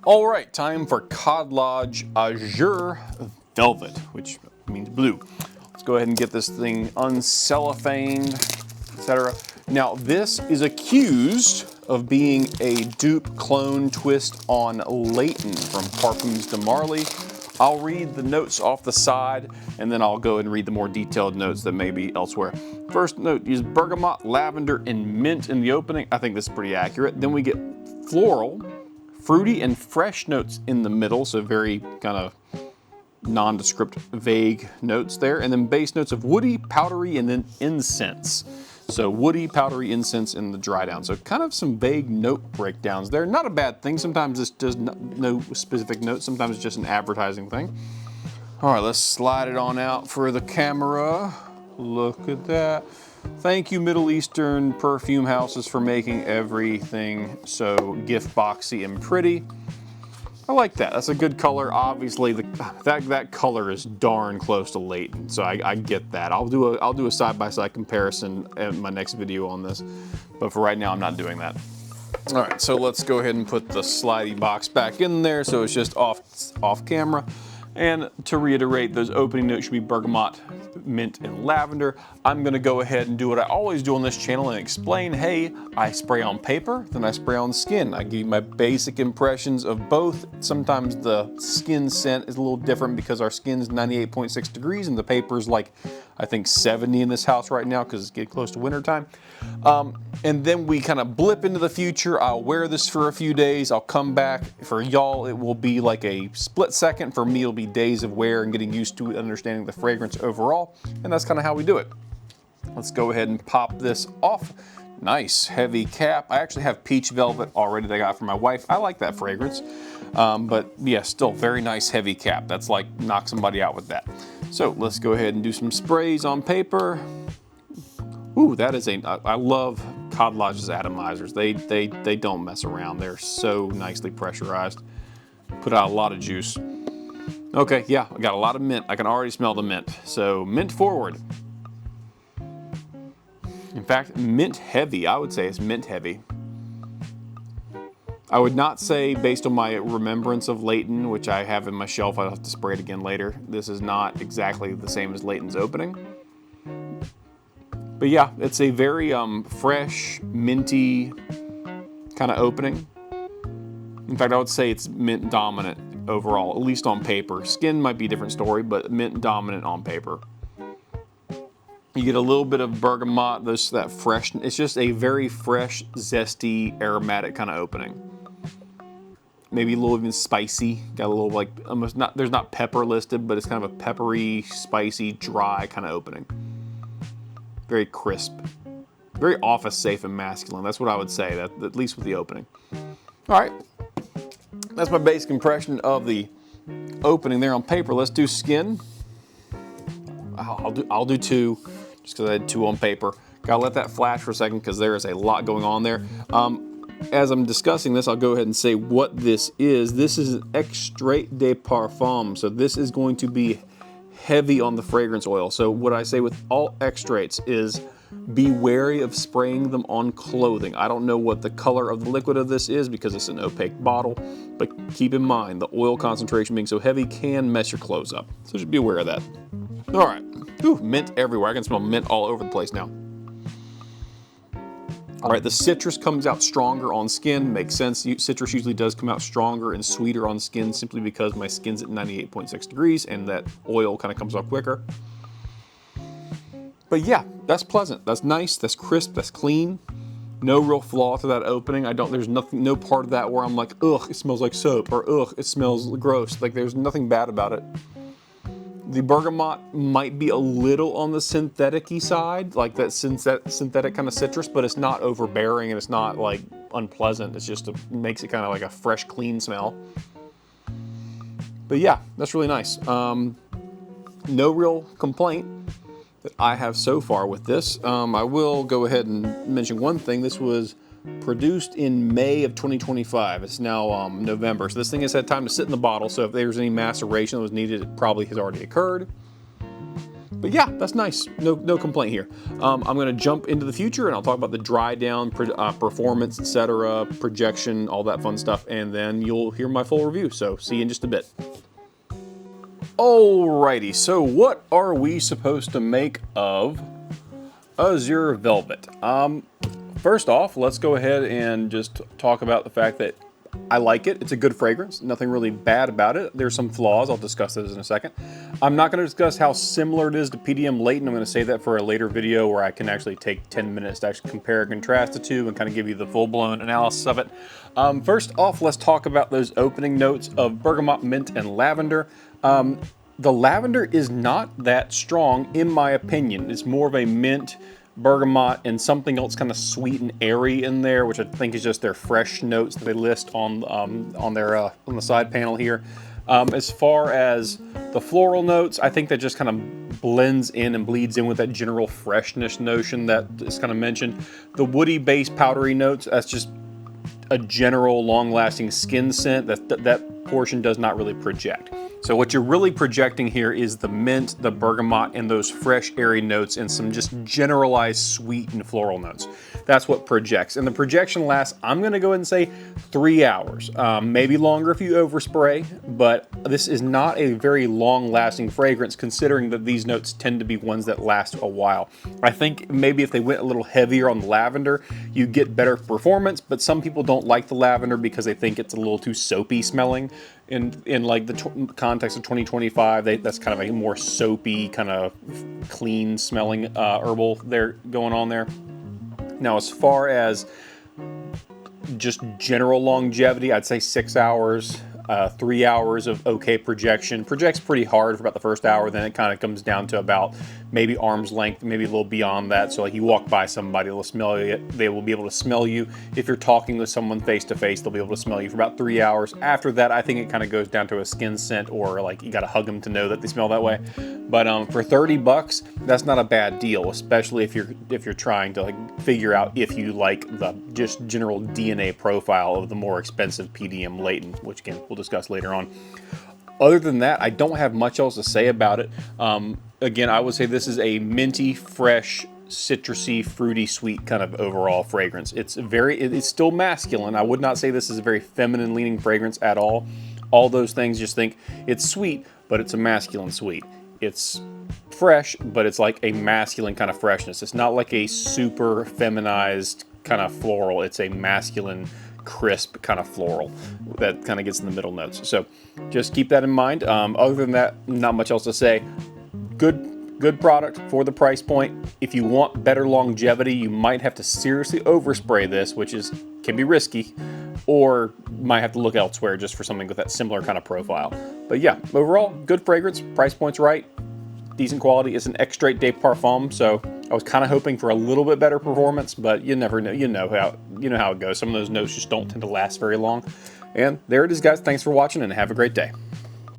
All right, time for Khadlaj Azure Velvet, which means blue. Let's go ahead and get this thing uncellophaned, etc. Now, this is accused of being a dupe clone twist on Layton from Parfums de Marly. I'll read the notes off the side, and then I'll go and read the more detailed notes that may be elsewhere. First note is bergamot, lavender, and mint in the opening. I think this is pretty accurate. Then we get floral, fruity, and fresh notes in the middle, so very kind of nondescript, vague notes there. And then base notes of woody, powdery, and then incense. So woody, powdery, incense in the dry down. So kind of some vague note breakdowns there. Not a bad thing. Sometimes this does no specific notes. Sometimes it's just an advertising thing. All right, let's slide it on out for the camera. Look at that. Thank you, Middle Eastern perfume houses, for making everything so gift boxy and pretty. I like that. That's a good color. Obviously, that color is darn close to Layton, so I get that. I'll do a side-by-side comparison in my next video on this, but for right now, I'm not doing that. All right, so let's go ahead and put the slidey box back in there, so it's just off camera. And to reiterate, those opening notes should be bergamot, mint, and lavender. I'm gonna go ahead and do what I always do on this channel and explain, hey, I spray on paper, then I spray on skin. I give you my basic impressions of both. Sometimes the skin scent is a little different because our skin's 98.6 degrees and the paper's like, I think 70 in this house right now because it's getting close to winter time. And then we kind of blip into the future. I'll wear this for a few days. I'll come back. For y'all, it will be like a split second. For me, it'll be days of wear and getting used to it, understanding the fragrance overall. And that's kind of how we do it. Let's go ahead and pop this off. Nice heavy cap. I actually have peach velvet already that I got for my wife. I like that fragrance. But yeah, still very nice heavy cap. That's like knock somebody out with that. So let's go ahead and do some sprays on paper. Ooh, that is I love Khadlaj's atomizers. They don't mess around. They're so nicely pressurized. Put out a lot of juice. Okay, yeah, I got a lot of mint. I can already smell the mint. So mint forward. In fact, mint heavy. I would say it's mint heavy. I would not say, based on my remembrance of Layton, which I have in my shelf, I'll have to spray it again later. This is not exactly the same as Layton's opening. But yeah, it's a very fresh, minty kind of opening. In fact, I would say it's mint dominant overall, at least on paper. Skin might be a different story, but mint dominant on paper. You get a little bit of bergamot, that fresh. It's just a very fresh, zesty, aromatic kind of opening. Maybe a little even spicy. Got a little like almost not. There's not pepper listed, but it's kind of a peppery, spicy, dry kind of opening. Very crisp, very office safe and masculine. That's what I would say. That at least with the opening. All right, that's my basic impression of the opening there on paper. Let's do skin. I'll do two, just because I had two on paper. Gotta let that flash for a second because there is a lot going on there. As I'm discussing this, I'll go ahead and say what this is. This is an Extrait de Parfum. So this is going to be heavy on the fragrance oil. So what I say with all extracts is be wary of spraying them on clothing. I don't know what the color of the liquid of this is because it's an opaque bottle, but keep in mind the oil concentration being so heavy can mess your clothes up. So just be aware of that. All right, ooh, mint everywhere. I can smell mint all over the place now. All right, the citrus comes out stronger on skin. Makes sense. Citrus usually does come out stronger and sweeter on skin simply because my skin's at 98.6 degrees and that oil kind of comes off quicker. But yeah, that's pleasant. That's nice. That's crisp. That's clean. No real flaw to that opening. There's nothing, no part of that where I'm like, ugh, it smells like soap, or ugh, it smells gross. Like there's nothing bad about it. The bergamot might be a little on the synthetic-y side, like that synthetic kind of citrus, but it's not overbearing and it's not like unpleasant. It's just makes it kind of like a fresh, clean smell. But yeah, that's really nice. No real complaint that I have so far with this. I will go ahead and mention one thing. This was produced in May of 2025. It's now November, so this thing has had time to sit in the bottle, so if there's any maceration that was needed, it probably has already occurred. But yeah, that's nice. No complaint here. I'm gonna jump into the future and I'll talk about the dry down, performance, etc., projection, all that fun stuff, and then you'll hear my full review. So see you in just a bit. Alrighty, so what are we supposed to make of Azure Velvet? First off, let's go ahead and just talk about the fact that I like it. It's a good fragrance. Nothing really bad about it. There's some flaws. I'll discuss those in a second. I'm not going to discuss how similar it is to PDM Layton. I'm going to save that for a later video where I can actually take 10 minutes to actually compare and contrast the two and kind of give you the full-blown analysis of it. First off, let's talk about those opening notes of bergamot, mint, and lavender. The lavender is not that strong, in my opinion. It's more of a mint, bergamot, and something else kind of sweet and airy in there, which I think is just their fresh notes that they list on the side panel here. As far as the floral notes, I think that just kind of blends in and bleeds in with that general freshness notion that is kind of mentioned. The woody-based powdery notes, that's just a general long-lasting skin scent. That portion does not really project. So what you're really projecting here is the mint, the bergamot, and those fresh airy notes and some just generalized sweet and floral notes. That's what projects. And the projection lasts, I'm gonna go ahead and say 3 hours. Maybe longer if you overspray, but this is not a very long lasting fragrance considering that these notes tend to be ones that last a while. I think maybe if they went a little heavier on the lavender, you get better performance, but some people don't like the lavender because they think it's a little too soapy smelling. In like the context of 2025, that's kind of a more soapy, kind of clean smelling herbal there going on there. Now, as far as just general longevity, I'd say 6 hours, 3 hours of okay projection. Projects pretty hard for about the first hour, then it kind of comes down to about maybe arm's length, maybe a little beyond that. So like you walk by somebody, they'll smell you. They will be able to smell you. If you're talking with someone face to face, they'll be able to smell you for about 3 hours. After that, I think it kind of goes down to a skin scent, or like you got to hug them to know that they smell that way. But for 30 bucks, that's not a bad deal, especially if you're trying to like figure out if you like the just general DNA profile of the more expensive PDM Layton, which again we'll discuss later on. Other than that, I don't have much else to say about it. Again, I would say this is a minty, fresh, citrusy, fruity, sweet kind of overall fragrance. It's still masculine. I would not say this is a very feminine leaning fragrance at all. All those things, just think it's sweet, but it's a masculine sweet. It's fresh, but it's like a masculine kind of freshness. It's not like a super feminized kind of floral. It's a masculine, crisp kind of floral that kind of gets in the middle notes. So just keep that in mind. Other than that, not much else to say. Good product for the price point. If you want better longevity, you might have to seriously overspray this, which can be risky, or might have to look elsewhere just for something with that similar kind of profile. But yeah, overall, good fragrance, price point's right, decent quality. It's an Extrait de Parfum, so I was kind of hoping for a little bit better performance, but you never know. You know how it goes. Some of those notes just don't tend to last very long. And there it is, guys. Thanks for watching, and have a great day.